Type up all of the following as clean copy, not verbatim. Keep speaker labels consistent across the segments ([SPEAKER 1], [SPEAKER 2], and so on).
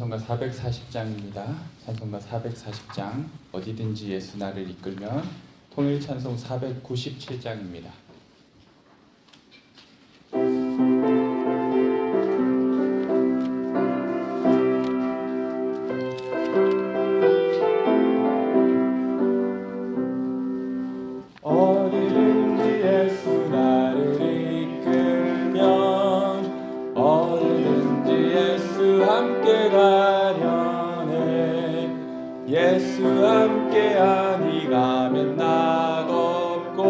[SPEAKER 1] 찬송가 440장입니다. 찬송가 440장 어디든지 예수 나를 이끌면 통일 찬송 497장입니다. 어디든지 예수 나를 이끌면 어디든지 예수 함께 가려네. 예수 함께하니 가면 낙없고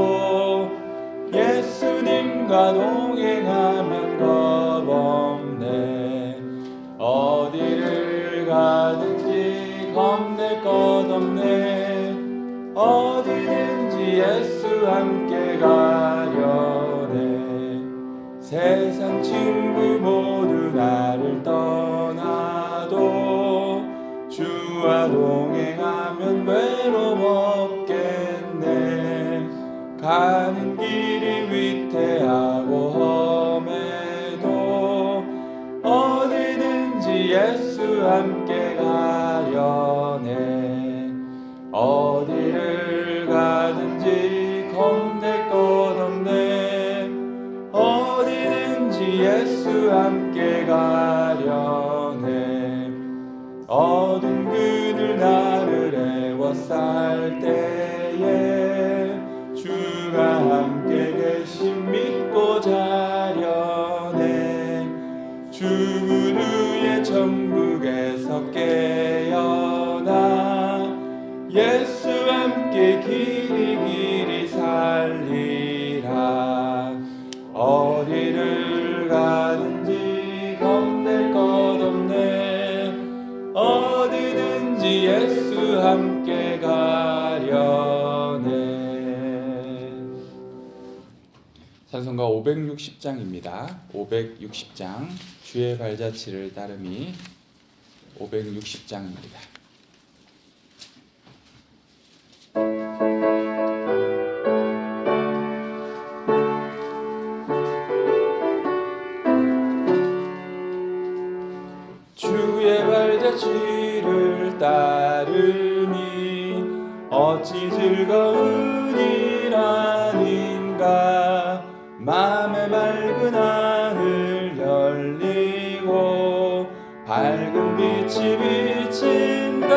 [SPEAKER 1] 예수님과 동행하면 겁없네. 어디를 가든지 겁낼 것 없네. 어디든지 예수 함께 가려네. 세상 친구 모두 나를 떠나도 주와 동행하면 외로움 없겠네. 가는 길이 위태하고 험해도 어디든지 예수 함께 가려네. 어디를 가든지 겁낼 것 없네. 어디든지 예수 함께 가려네. 어두운 그늘 나를 애워쌀 때에 주가 함께 계심 믿고 자려네. 죽은 후에 천국에서 깨어나 예수 함께 길이 살리라. 어디를 가든지 겁낼 것 없네. 어디든지 예수 함께 가려네. 찬송가 560장입니다. 560장 주의 발자취를 따름이 560장입니다. 주의 발자취를 따르니 어찌 즐거운 일 아닌가. 맘에 맑은 하늘 열리고 밝은 빛이 비친다.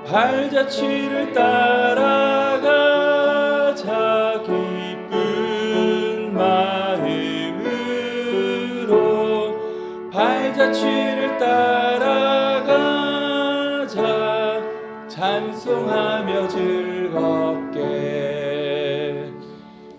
[SPEAKER 1] 발자취를 따라가자 기쁜 마음으로. 발자취를 따라가자 찬송하며 즐겁게.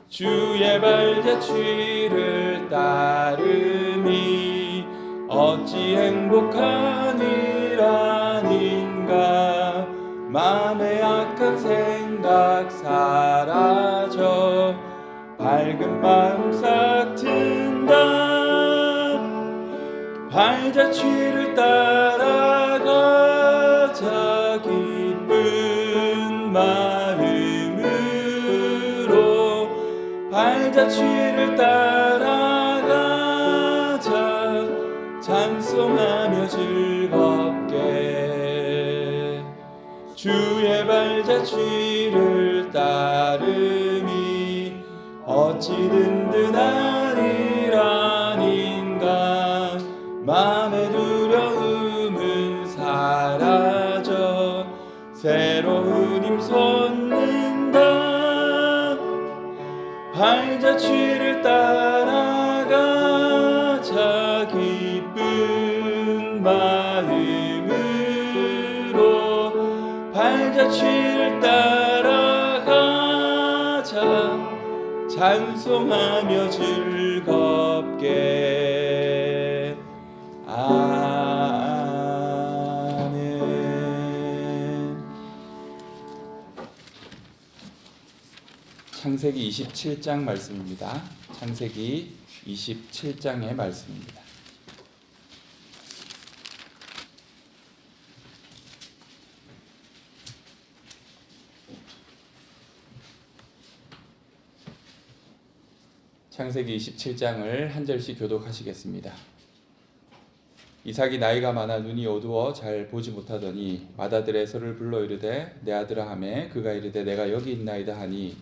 [SPEAKER 1] 주의 발자취를 따름이 어찌 행복한 일 아닌가. 맘의 악한 생각 사라져 밝은 마음 싹 튼다. 발자취를 따라가자 기쁜 마음으로. 발자취를 따라가자 찬송하며 즐겁게. 주의 발자취를 따름이 어찌 든든한 일 아닌가. 맘의 두려움은 사라져 새로운 힘 솟는다. 발자취를 따라가자 기쁜 마음으로. 발자취를 따라가자 찬송하며 즐겁게. 아멘. 창세기 27장 말씀입니다. 창세기 27장의 말씀입니다. 창세기 27장을 한 절씩 교독하시겠습니다. 이삭이 나이가 많아 눈이 어두워 잘 보지 못하더니 맏아들 에서를 불러 이르되 내 아들아 하매 그가 이르되 내가 여기 있나이다 하니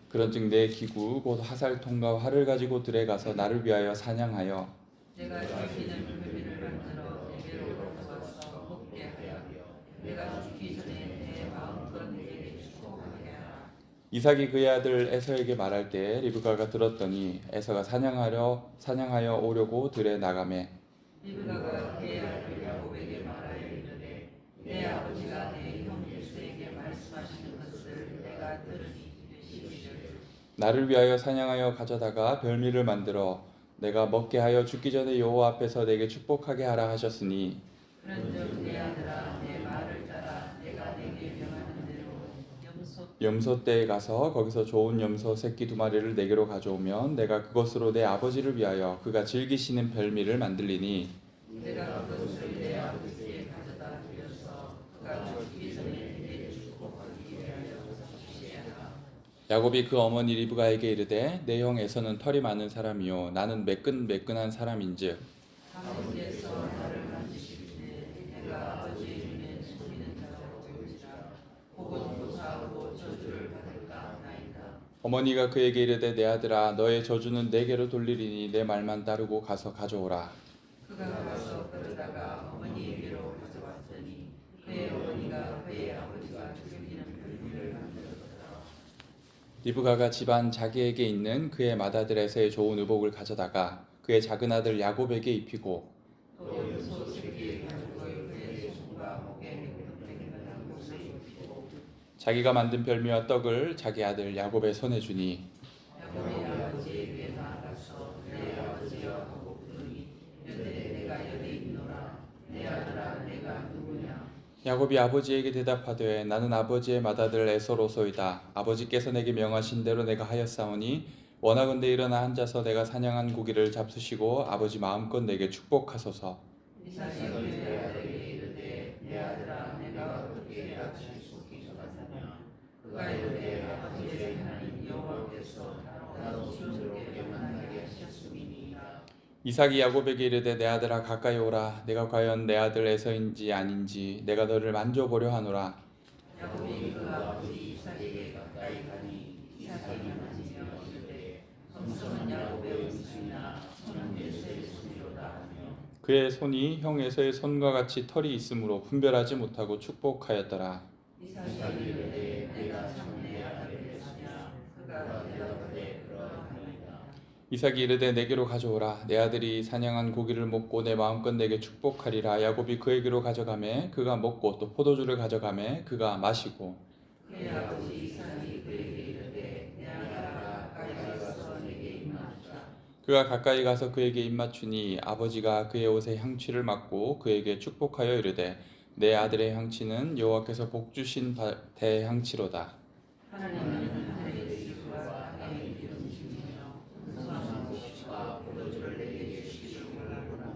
[SPEAKER 1] 그런즉 내 기구 곧 하살통과 활을 가지고 들에 가서 나를 위하여 사냥하여
[SPEAKER 2] 내가 죽이는 불비를 만들어 내게로 가져와서 먹게 하여 내가 죽기 전에 내 마음껏 내게 축복하게 하라.
[SPEAKER 1] 이삭이 그의 아들 에서에게 말할 때 리브가가 들었더니 에서가 사냥하여 오려고 들에 나가매
[SPEAKER 2] 리브가가 그의 아들 야곱에게 말하여 이르되 내 아버지가 내 형 에서에게 말씀하시는 것을 내가 들으니 시기를
[SPEAKER 1] 나를 위하여 사냥하여 가져다가 별미를 만들어 내가 먹게 하여 죽기 전에 여호와 앞에서 내게 축복하게 하라 하셨으니
[SPEAKER 2] 그런즉 내 아들아 내 말을 따라 내가 내게 명하는 대로
[SPEAKER 1] 염소떼에 가서 거기서 좋은 염소 새끼 2마리를 내게로 가져오면 내가 그것으로 내 아버지를 위하여 그가 즐기시는 별미를 만들리니
[SPEAKER 2] 내가 그것을 내 아버지께 가져다 드려서 그가 죽기 전에 내게 축복하기 위하여 주시하라.
[SPEAKER 1] 야곱이 그 어머니 리브가에게 이르되 내 형 에서는 털이 많은 사람이요 나는 매끈매끈한 사람인즉
[SPEAKER 2] 아버지께서 나를 만지실 때 내가 아버지의 눈에 숨기는 자로 보일지라 혹은 고사하고 저주를 받을까 하나이다.
[SPEAKER 1] 어머니가 그에게 이르되 내 아들아 너의 저주는 내게로 돌리리니 내 말만 따르고 가서 가져오라.
[SPEAKER 2] 그가 가서 그러다가 어머니에게로 가져왔더니 그의 어머니가 그의 아버지가 죽이는 별미를 만들었더라.
[SPEAKER 1] 리브가가 집안 자기에게 있는 그의 맏아들 에서의 좋은 의복을 가져다가 그의 작은 아들 야곱에게 입히고
[SPEAKER 2] 또 염소 새끼의 가죽을 그의 손과 목에 끈끈한 곳에 입히고
[SPEAKER 1] 자기가 만든 별미와 떡을 자기 아들 야곱의 손에 주니
[SPEAKER 2] 야곱이 아버지에게 나아가서 내 아버지여 하고 부르니 이르되 내가 여기 있노라. 내 아들아 내가 누구냐.
[SPEAKER 1] 야곱이 아버지에게 대답하되 나는 아버지의 맏아들 에서로소이다. 아버지께서 내게 명하신 대로 내가 하였사오니 원하건대 일어나 앉아서 내가 사냥한 고기를 잡수시고 아버지 마음껏 내게 축복하소서.
[SPEAKER 2] 이삭이 그의 아들에게 이르되 내 아들아 내가 어떻게 악실 속히 적하느냐. 그가 이르되 아버지의 하나님 여호와께서 나로 순조롭게 만나게 하셨음이니이다.
[SPEAKER 1] 이삭이 야곱에게 이르되 내 아들아 가까이 오라. 내가 과연 내 아들 에서인지 아닌지 내가 너를 만져보려 하노라.
[SPEAKER 2] 야곱이 그 아버지 이삭에게 가까이 가니 이삭이 만지며 이르되 손은 야곱의 손이나 손은 에서의 손이로다 하며
[SPEAKER 1] 그의 손이 형 에서의 손과 같이 털이 있으므로 분별하지 못하고 축복하였더라.
[SPEAKER 2] 이삭이 이르되 내가 참 내 아들의 것이냐. 그가 대답하되 그러하니이다.
[SPEAKER 1] 이삭이 이르되 내게로 가져오라. 내 아들이 사냥한 고기를 먹고 내 마음껏 내게 축복하리라. 야곱이 그에게로 가져가매 그가 먹고 또 포도주를 가져가매 그가 마시고
[SPEAKER 2] 그의 아버지 이삭이 그에게 이르되 내 아들아 가까이 가서 내게 입맞추라.
[SPEAKER 1] 그가 가까이 가서 그에게 입맞추니 아버지가 그의 옷에 향취를 맡고 그에게 축복하여 이르되 내 아들의 향취는 여호와께서 복 주신 대향치로다.
[SPEAKER 2] 하나님은 하늘의 지수와 땅의 기름이시며 풍성한 곡식과 포도주를 내게 주시기를 원하노라.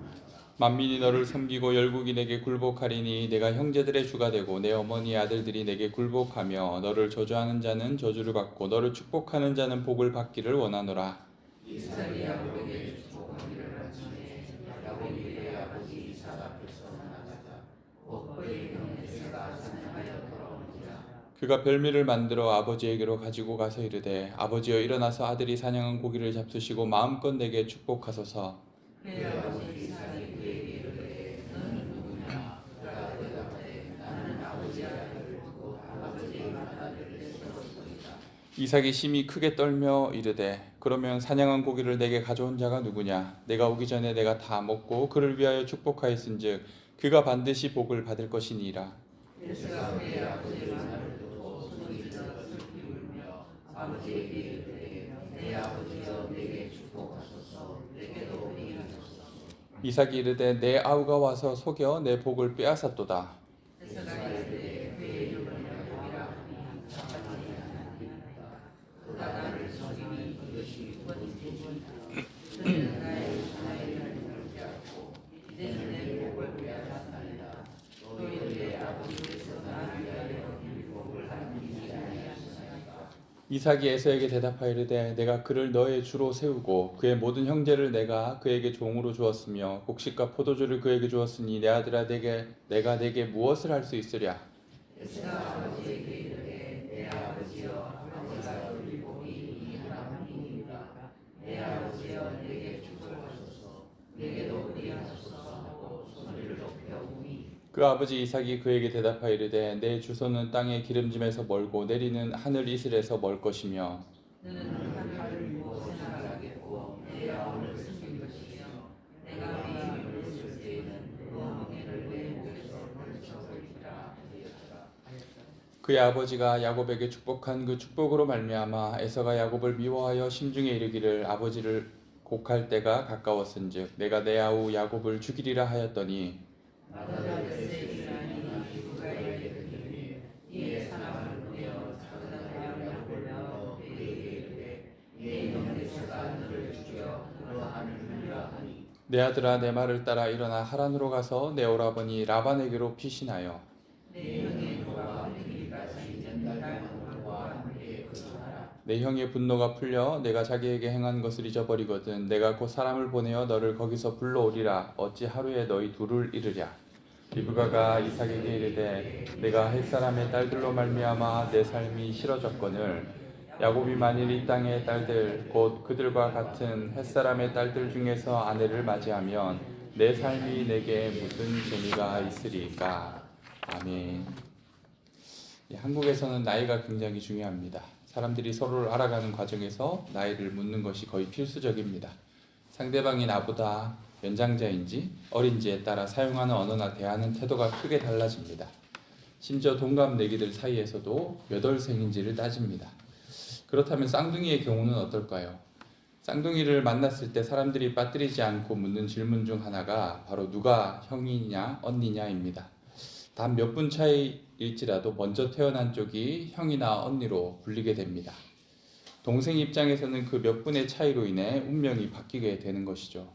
[SPEAKER 1] 만민이 너를 섬기고 열국이 내게 굴복하리니 내가 형제들의 주가 되고 내 어머니의 아들들이 내게 굴복하며 너를 저주하는 자는 저주를 받고 너를 축복하는 자는 복을 받기를 원하노라.
[SPEAKER 2] 이삭이 야곱에게 축복하기를 원하니 야곱이 그의 아버지 이삭 앞에서 나가자 곧 그의 형 에서가 사냥하여 돌아오니라.
[SPEAKER 1] 그가 별미를 만들어 아버지에게로 가지고 가서 이르되 아버지여 일어나서 아들이 사냥한 고기를 잡수시고 마음껏 내게 축복하소서.
[SPEAKER 2] 그의 아버지 이삭이 그에게 이르되 너는 누구냐. 그가 대답하되 나는 아버지의 아들을 두고 아버지의 맏아들을 에서로소이다.
[SPEAKER 1] 이삭이 심히 크게 떨며 이르되 그러면 사냥한 고기를 내게 가져온 자가 누구냐. 내가 오기 전에 내가 다 먹고 그를 위하여 축복하였은즉 그가 반드시 복을 받을 것이니이다.
[SPEAKER 2] 에서가 그의 아버지의 말을 듣고 손이 들어 슬피 울며 아버지에게 이르되 내 아버지여 내게 축복하소서. 내게도 그리하소서.
[SPEAKER 1] 이삭이 이르되 내 아우가 와서 속여 내 복을 빼앗았도다.
[SPEAKER 2] 에서가 이르되 그의 이름을 야곱이라 하니 아버지의 하나님이다. 그가 나를 속임이 이것이 두 번째니 그는 나의 하나의 하나님을 빼앗고 이제는 내 복을 빼앗았나이다. 또 이르되 아버지께서 나를 위하여 이 복을 하나님이 아니하시나이까.
[SPEAKER 1] 이삭이 에서에게 대답하여 이르되 내가 그를 너의 주로 세우고 그의 모든 형제를 내가 그에게 종으로 주었으며 곡식과 포도주를 그에게 주었으니 내 아들아 내가 내게 무엇을 할 수 있으랴.
[SPEAKER 2] 에서가 아버지에게 이르되 내 아버지여 아버지가 돌리고 이 하나님이니까 내 아버지여 내게 축복하소서 내게도 그리하소서 하고 소리를 높여 우니
[SPEAKER 1] 그 아버지 이삭이 그에게 대답하여 이르되 내 주소는 땅의 기름짐에서 멀고 내리는 하늘 이슬에서 멀 것이며
[SPEAKER 2] 너는 하늘을 무엇에 나가겠고 내 마음을 숨긴 것이며 내가 마음을 쓸 때에는 그 멍에를 내 목에서 걸쳐버리리라 하였더라.
[SPEAKER 1] 그의 아버지가 야곱에게 축복한 그 축복으로 말미암아 에서가 야곱을 미워하여 심중에 이르기를 아버지를 곡할 때가 가까웠은즉 내가 내 아우 야곱을 죽이리라 하였더니
[SPEAKER 2] 마다가 벳세이라니 누가 이르되 이에 사람을 보내어 자기가 야곱을 낳아 그에게 이르되 네 형 에서가 너를 죽여 너로 하느니라 하니
[SPEAKER 1] 내 아들아 내 말을 따라 일어나 하란으로 가서 내 오라버니 라반에게로 피신하여
[SPEAKER 2] 내 형의 노가 풀리기까지 연달과 함께 거주하라.
[SPEAKER 1] 내 형의 분노가 풀려 내가 자기에게 행한 것을 잊어버리거든 내가 곧 사람을 보내어 너를 거기서 불러오리라 어찌 하루에 너희 둘을 이르랴. 리브가가 이삭에게 이르되 내가 햇사람의 딸들로 말미암아 내 삶이 싫어졌거늘 야곱이 만일 이 땅의 딸들 곧 그들과 같은 햇사람의 딸들 중에서 아내를 맞이하면 내 삶이 내게 무슨 재미가 있으리까. 아멘. 한국에서는 나이가 굉장히 중요합니다. 사람들이 서로를 알아가는 과정에서 나이를 묻는 것이 거의 필수적입니다. 상대방이 나보다 연장자인지 어린지에 따라 사용하는 언어나 대하는 태도가 크게 달라집니다. 심지어 동갑내기들 사이에서도 몇 월생인지를 따집니다. 그렇다면 쌍둥이의 경우는 어떨까요? 쌍둥이를 만났을 때 사람들이 빠뜨리지 않고 묻는 질문 중 하나가 바로 누가 형이냐 언니냐입니다. 단 몇 분 차이일지라도 먼저 태어난 쪽이 형이나 언니로 불리게 됩니다. 동생 입장에서는 그 몇 분의 차이로 인해 운명이 바뀌게 되는 것이죠.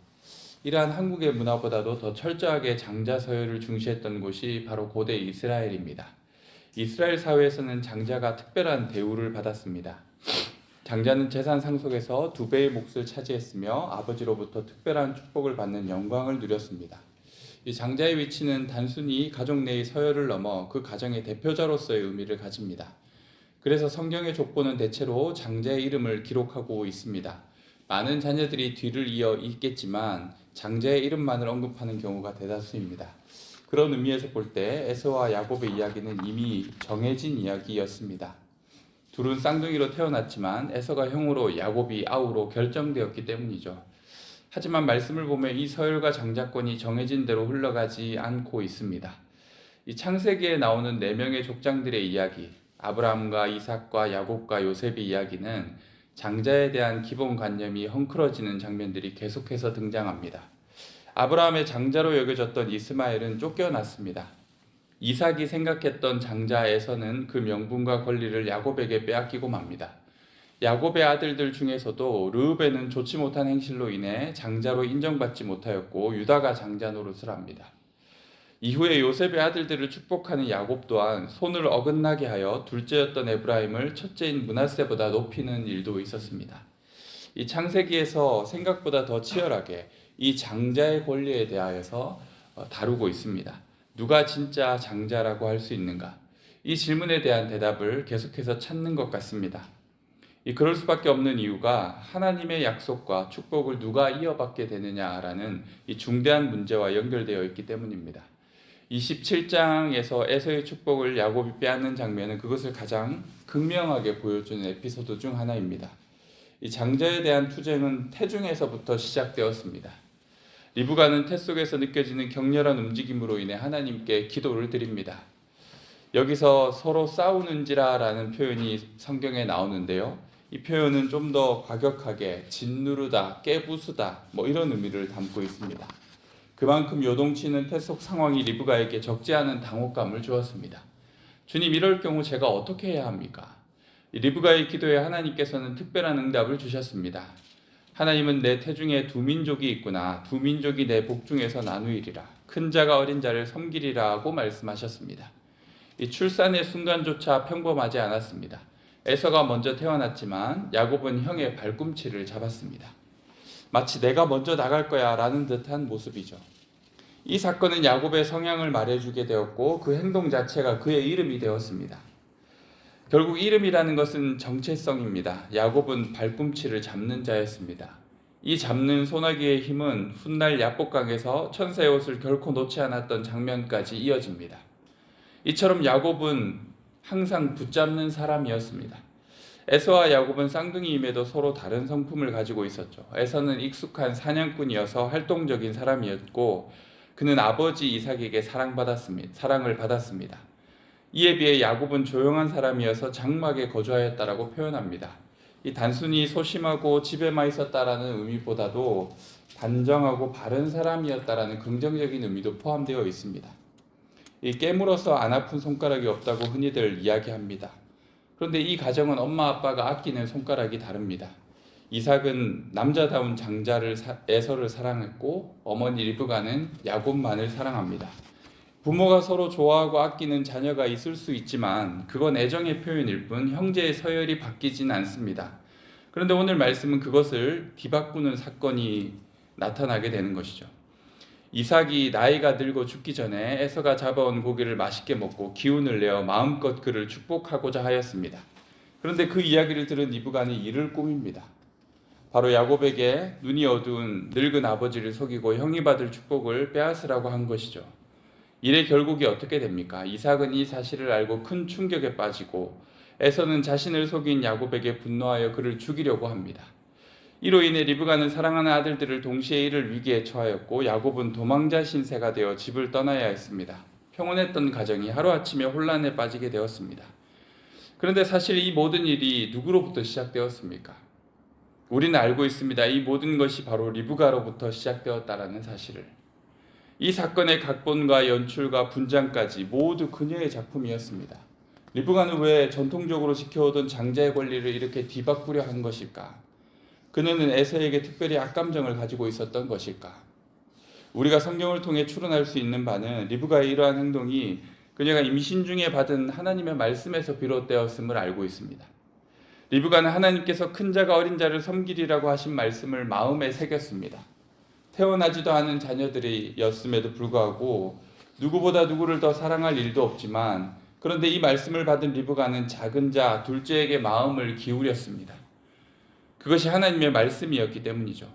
[SPEAKER 1] 이러한 한국의 문화보다도 더 철저하게 장자 서열을 중시했던 곳이 바로 고대 이스라엘입니다. 이스라엘 사회에서는 장자가 특별한 대우를 받았습니다. 장자는 재산 상속에서 2배의 몫을 차지했으며 아버지로부터 특별한 축복을 받는 영광을 누렸습니다. 이 장자의 위치는 단순히 가족 내의 서열을 넘어 그 가정의 대표자로서의 의미를 가집니다. 그래서 성경의 족보는 대체로 장자의 이름을 기록하고 있습니다. 많은 자녀들이 뒤를 이어 있겠지만 장자의 이름만을 언급하는 경우가 대다수입니다. 그런 의미에서 볼 때 에서와 야곱의 이야기는 이미 정해진 이야기였습니다. 둘은 쌍둥이로 태어났지만 에서가 형으로 야곱이 아우로 결정되었기 때문이죠. 하지만 말씀을 보면 이 서열과 장자권이 정해진 대로 흘러가지 않고 있습니다. 이 창세기에 나오는 4명의 족장들의 이야기, 아브라함과 이삭과 야곱과 요셉의 이야기는 장자에 대한 기본관념이 헝클어지는 장면들이 계속해서 등장합니다. 아브라함의 장자로 여겨졌던 이스마엘은 쫓겨났습니다. 이삭이 생각했던 장자에서는 그 명분과 권리를 야곱에게 빼앗기고 맙니다. 야곱의 아들들 중에서도 르우벤은 좋지 못한 행실로 인해 장자로 인정받지 못하였고 유다가 장자 노릇을 합니다. 이후에 요셉의 아들들을 축복하는 야곱 또한 손을 어긋나게 하여 둘째였던 에브라임을 첫째인 므낫세보다 높이는 일도 있었습니다. 이 창세기에서 생각보다 더 치열하게 이 장자의 권리에 대하여서 다루고 있습니다. 누가 진짜 장자라고 할 수 있는가? 이 질문에 대한 대답을 계속해서 찾는 것 같습니다. 그럴 수밖에 없는 이유가 하나님의 약속과 축복을 누가 이어받게 되느냐라는 이 중대한 문제와 연결되어 있기 때문입니다. 27장에서 에서의 축복을 야곱이 빼앗는 장면은 그것을 가장 극명하게 보여주는 에피소드 중 하나입니다. 이 장자에 대한 투쟁은 태중에서부터 시작되었습니다. 리브가는 태 속에서 느껴지는 격렬한 움직임으로 인해 하나님께 기도를 드립니다. 여기서 서로 싸우는지라라는 표현이 성경에 나오는데요. 이 표현은 좀 더 과격하게 짓누르다, 깨부수다 이런 의미를 담고 있습니다. 그만큼 요동치는 태 속 상황이 리브가에게 적지 않은 당혹감을 주었습니다. 주님, 이럴 경우 제가 어떻게 해야 합니까? 리브가의 기도에 하나님께서는 특별한 응답을 주셨습니다. 하나님은 내 태중에 2민족이 있구나. 2민족이 내 복중에서 나누이리라. 큰 자가 어린 자를 섬기리라 하고 말씀하셨습니다. 이 출산의 순간조차 평범하지 않았습니다. 에서가 먼저 태어났지만 야곱은 형의 발꿈치를 잡았습니다. 마치 내가 먼저 나갈 거야 라는 듯한 모습이죠. 이 사건은 야곱의 성향을 말해주게 되었고 그 행동 자체가 그의 이름이 되었습니다. 결국 이름이라는 것은 정체성입니다. 야곱은 발꿈치를 잡는 자였습니다. 이 잡는 소나기의 힘은 훗날 야복강에서 천사의 옷을 결코 놓지 않았던 장면까지 이어집니다. 이처럼 야곱은 항상 붙잡는 사람이었습니다. 에서와 야곱은 쌍둥이임에도 서로 다른 성품을 가지고 있었죠. 에서는 익숙한 사냥꾼이어서 활동적인 사람이었고 그는 아버지 이삭에게 사랑을 받았습니다. 이에 비해 야곱은 조용한 사람이어서 장막에 거주하였다라고 표현합니다. 이 단순히 소심하고 집에만 있었다라는 의미보다도 단정하고 바른 사람이었다라는 긍정적인 의미도 포함되어 있습니다. 이 깨물어서 안 아픈 손가락이 없다고 흔히들 이야기합니다. 그런데 이 가정은 엄마 아빠가 아끼는 손가락이 다릅니다. 이삭은 남자다운 장자를 에서를 사랑했고 어머니 리브가는 야곱만을 사랑합니다. 부모가 서로 좋아하고 아끼는 자녀가 있을 수 있지만 그건 애정의 표현일 뿐 형제의 서열이 바뀌진 않습니다. 그런데 오늘 말씀은 그것을 뒤바꾸는 사건이 나타나게 되는 것이죠. 이삭이 나이가 들고 죽기 전에 에서가 잡아온 고기를 맛있게 먹고 기운을 내어 마음껏 그를 축복하고자 하였습니다. 그런데 그 이야기를 들은 리브가는 이를 꾸밉니다. 바로 야곱에게 눈이 어두운 늙은 아버지를 속이고 형이 받을 축복을 빼앗으라고 한 것이죠. 일의 결국이 어떻게 됩니까? 이삭은 이 사실을 알고 큰 충격에 빠지고 에서는 자신을 속인 야곱에게 분노하여 그를 죽이려고 합니다. 이로 인해 리브가는 사랑하는 아들들을 동시에 잃을 위기에 처하였고 야곱은 도망자 신세가 되어 집을 떠나야 했습니다. 평온했던 가정이 하루아침에 혼란에 빠지게 되었습니다. 그런데 사실 이 모든 일이 누구로부터 시작되었습니까? 우리는 알고 있습니다. 이 모든 것이 바로 리브가로부터 시작되었다라는 사실을. 이 사건의 각본과 연출과 분장까지 모두 그녀의 작품이었습니다. 리브가는 왜 전통적으로 지켜오던 장자의 권리를 이렇게 뒤바꾸려 한 것일까? 그녀는 에서에게 특별히 악감정을 가지고 있었던 것일까? 우리가 성경을 통해 추론할 수 있는 바는 리브가의 이러한 행동이 그녀가 임신 중에 받은 하나님의 말씀에서 비롯되었음을 알고 있습니다. 리브가는 하나님께서 큰 자가 어린 자를 섬기리라고 하신 말씀을 마음에 새겼습니다. 태어나지도 않은 자녀들이었음에도 불구하고 누구보다 누구를 더 사랑할 일도 없지만 그런데 이 말씀을 받은 리브가는 작은 자 둘째에게 마음을 기울였습니다. 그것이 하나님의 말씀이었기 때문이죠.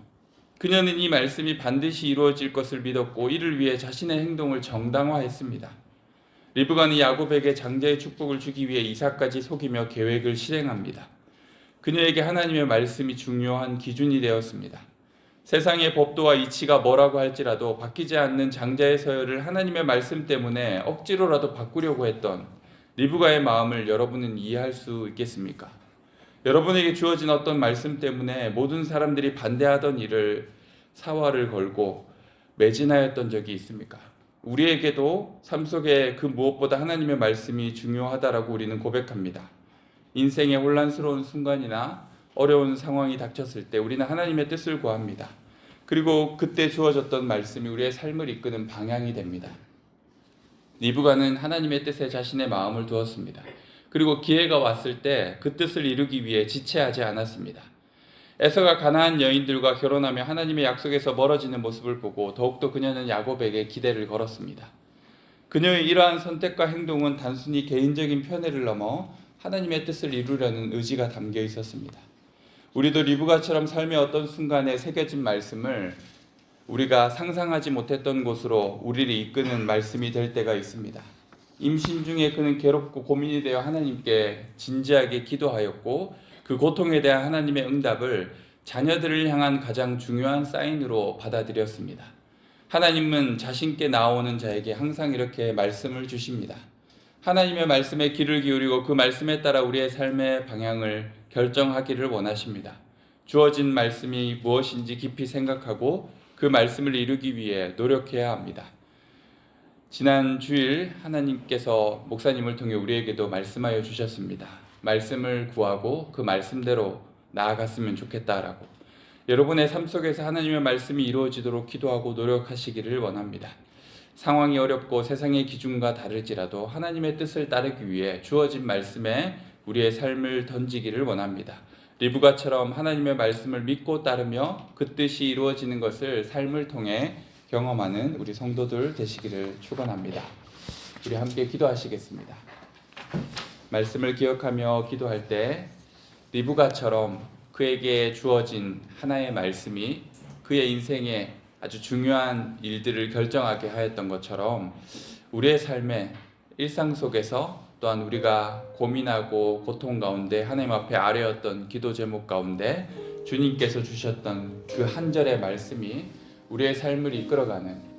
[SPEAKER 1] 그녀는 이 말씀이 반드시 이루어질 것을 믿었고 이를 위해 자신의 행동을 정당화했습니다. 리브가는 야곱에게 장자의 축복을 주기 위해 이삭까지 속이며 계획을 실행합니다. 그녀에게 하나님의 말씀이 중요한 기준이 되었습니다. 세상의 법도와 이치가 뭐라고 할지라도 바뀌지 않는 장자의 서열을 하나님의 말씀 때문에 억지로라도 바꾸려고 했던 리브가의 마음을 여러분은 이해할 수 있겠습니까? 여러분에게 주어진 어떤 말씀 때문에 모든 사람들이 반대하던 일을 사활을 걸고 매진하였던 적이 있습니까? 우리에게도 삶 속에 그 무엇보다 하나님의 말씀이 중요하다라고 우리는 고백합니다. 인생의 혼란스러운 순간이나 어려운 상황이 닥쳤을 때 우리는 하나님의 뜻을 구합니다. 그리고 그때 주어졌던 말씀이 우리의 삶을 이끄는 방향이 됩니다. 리브가는 하나님의 뜻에 자신의 마음을 두었습니다. 그리고 기회가 왔을 때 그 뜻을 이루기 위해 지체하지 않았습니다. 에서가 가나안 여인들과 결혼하며 하나님의 약속에서 멀어지는 모습을 보고 더욱더 그녀는 야곱에게 기대를 걸었습니다. 그녀의 이러한 선택과 행동은 단순히 개인적인 편애를 넘어 하나님의 뜻을 이루려는 의지가 담겨 있었습니다. 우리도 리브가처럼 삶의 어떤 순간에 새겨진 말씀을 우리가 상상하지 못했던 곳으로 우리를 이끄는 말씀이 될 때가 있습니다. 임신 중에 그는 괴롭고 고민이 되어 하나님께 진지하게 기도하였고 그 고통에 대한 하나님의 응답을 자녀들을 향한 가장 중요한 사인으로 받아들였습니다. 하나님은 자신께 나오는 자에게 항상 이렇게 말씀을 주십니다. 하나님의 말씀에 귀를 기울이고 그 말씀에 따라 우리의 삶의 방향을 결정하기를 원하십니다. 주어진 말씀이 무엇인지 깊이 생각하고 그 말씀을 이루기 위해 노력해야 합니다. 지난 주일 하나님께서 목사님을 통해 우리에게도 말씀하여 주셨습니다. 말씀을 구하고 그 말씀대로 나아갔으면 좋겠다라고. 여러분의 삶 속에서 하나님의 말씀이 이루어지도록 기도하고 노력하시기를 원합니다. 상황이 어렵고 세상의 기준과 다를지라도 하나님의 뜻을 따르기 위해 주어진 말씀에 우리의 삶을 던지기를 원합니다. 리브가처럼 하나님의 말씀을 믿고 따르며 그 뜻이 이루어지는 것을 삶을 통해 경험하는 우리 성도들 되시기를 축원합니다. 우리 함께 기도하시겠습니다. 말씀을 기억하며 기도할 때 리브가처럼 그에게 주어진 하나의 말씀이 그의 인생에 아주 중요한 일들을 결정하게 하였던 것처럼 우리의 삶의 일상 속에서 또한 우리가 고민하고 고통 가운데 하나님 앞에 아뢰었던 기도 제목 가운데 주님께서 주셨던 그 한 절의 말씀이 우리의 삶을 이끌어가는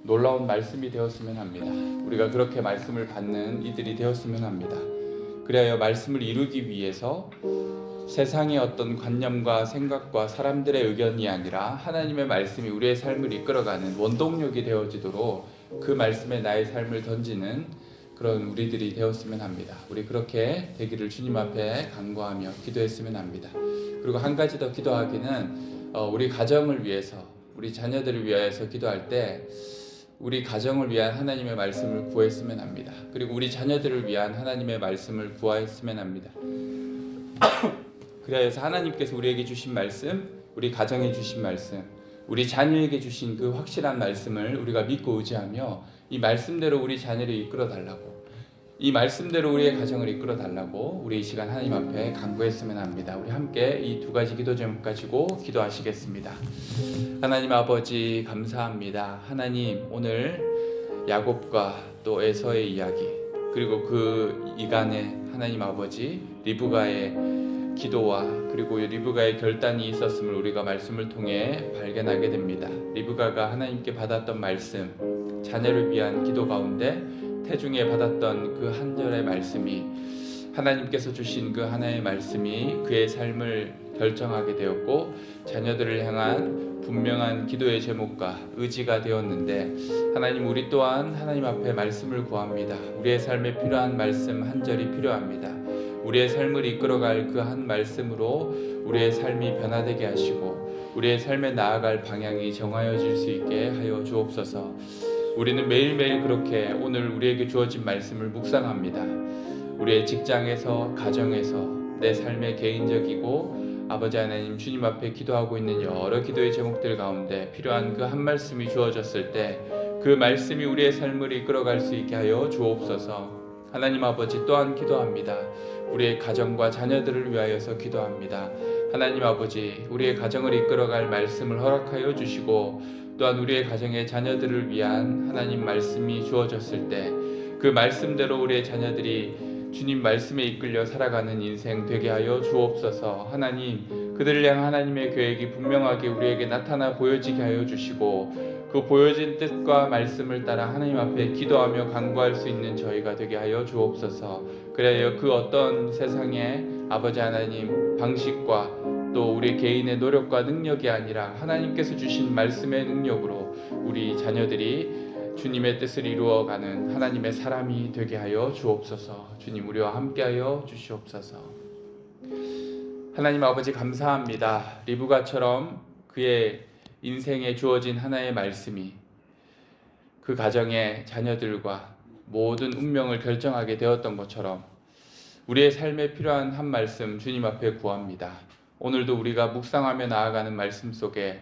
[SPEAKER 1] 놀라운 말씀이 되었으면 합니다. 우리가 그렇게 말씀을 받는 이들이 되었으면 합니다. 그리하여 말씀을 이루기 위해서 세상의 어떤 관념과 생각과 사람들의 의견이 아니라 하나님의 말씀이 우리의 삶을 이끌어가는 원동력이 되어지도록 그 말씀에 나의 삶을 던지는 그런 우리들이 되었으면 합니다. 우리 그렇게 되기를 주님 앞에 간구하며 기도했으면 합니다. 그리고 한 가지 더 기도하기는 우리 가정을 위해서, 우리 자녀들을 위하여서 기도할 때 우리 가정을 위한 하나님의 말씀을 구했으면 합니다. 그리고 우리 자녀들을 위한 하나님의 말씀을 구하였으면 합니다. 그래서 하나님께서 우리에게 주신 말씀, 우리 가정에 주신 말씀, 우리 자녀에게 주신 그 확실한 말씀을 우리가 믿고 의지하며 이 말씀대로 우리 자녀를 이끌어 달라고, 이 말씀대로 우리의 가정을 이끌어 달라고 우리 이 시간 하나님 앞에 간구했으면 합니다. 우리 함께 이 두 가지 기도 제목 가지고 기도하시겠습니다. 하나님 아버지 감사합니다. 하나님 오늘 야곱과 또 에서의 이야기, 그리고 그 이간에 하나님 아버지 리브가의 기도와 그리고 리브가의 결단이 있었음을 우리가 말씀을 통해 발견하게 됩니다. 리브가가 하나님께 받았던 말씀, 자녀를 위한 기도 가운데 태중에 받았던 그 한 절의 말씀이, 하나님께서 주신 그 하나의 말씀이 그의 삶을 결정하게 되었고 자녀들을 향한 분명한 기도의 제목과 의지가 되었는데, 하나님 우리 또한 하나님 앞에 말씀을 구합니다. 우리의 삶에 필요한 말씀 한 절이 필요합니다. 우리의 삶을 이끌어갈 그 한 말씀으로 우리의 삶이 변화되게 하시고 우리의 삶에 나아갈 방향이 정하여질 수 있게 하여 주옵소서. 우리는 매일매일 그렇게 오늘 우리에게 주어진 말씀을 묵상합니다. 우리의 직장에서, 가정에서, 내 삶의 개인적이고 아버지 하나님 주님 앞에 기도하고 있는 여러 기도의 제목들 가운데 필요한 그 한 말씀이 주어졌을 때 그 말씀이 우리의 삶을 이끌어갈 수 있게 하여 주옵소서. 하나님 아버지 또한 기도합니다. 우리의 가정과 자녀들을 위하여서 기도합니다. 하나님 아버지 우리의 가정을 이끌어갈 말씀을 허락하여 주시고 또한 우리의 가정의 자녀들을 위한 하나님 말씀이 주어졌을 때 그 말씀대로 우리의 자녀들이 주님 말씀에 이끌려 살아가는 인생 되게 하여 주옵소서. 하나님 그들을 향한 하나님의 계획이 분명하게 우리에게 나타나 보여지게 하여 주시고 그 보여진 뜻과 말씀을 따라 하나님 앞에 기도하며 간구할 수 있는 저희가 되게 하여 주옵소서. 그래야 그 어떤 세상의 아버지 하나님 방식과 또 우리 개인의 노력과 능력이 아니라 하나님께서 주신 말씀의 능력으로 우리 자녀들이 주님의 뜻을 이루어가는 하나님의 사람이 되게 하여 주옵소서. 주님 우리와 함께하여 주시옵소서. 하나님 아버지 감사합니다. 리브가처럼 그의 인생에 주어진 하나의 말씀이 그 가정의 자녀들과 모든 운명을 결정하게 되었던 것처럼 우리의 삶에 필요한 한 말씀 주님 앞에 구합니다. 오늘도 우리가 묵상하며 나아가는 말씀 속에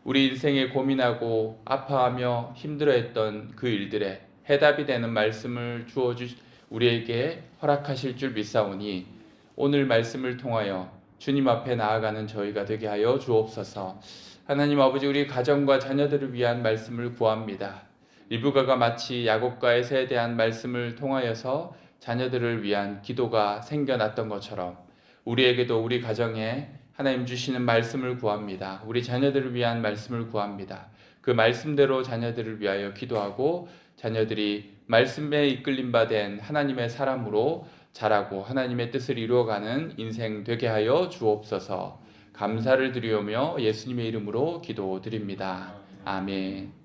[SPEAKER 1] 우리 인생에 고민하고 아파하며 힘들어했던 그 일들에 해답이 되는 말씀을 우리에게 허락하실 줄 믿사오니 오늘 말씀을 통하여 주님 앞에 나아가는 저희가 되게 하여 주옵소서. 하나님 아버지 우리 가정과 자녀들을 위한 말씀을 구합니다. 리브가가 마치 야곱과 에서에 대한 말씀을 통하여서 자녀들을 위한 기도가 생겨났던 것처럼 우리에게도 우리 가정에 하나님 주시는 말씀을 구합니다. 우리 자녀들을 위한 말씀을 구합니다. 그 말씀대로 자녀들을 위하여 기도하고 자녀들이 말씀에 이끌림 바 된 하나님의 사람으로 자라고 하나님의 뜻을 이루어가는 인생 되게 하여 주옵소서. 감사를 드리오며 예수님의 이름으로 기도드립니다. 아멘.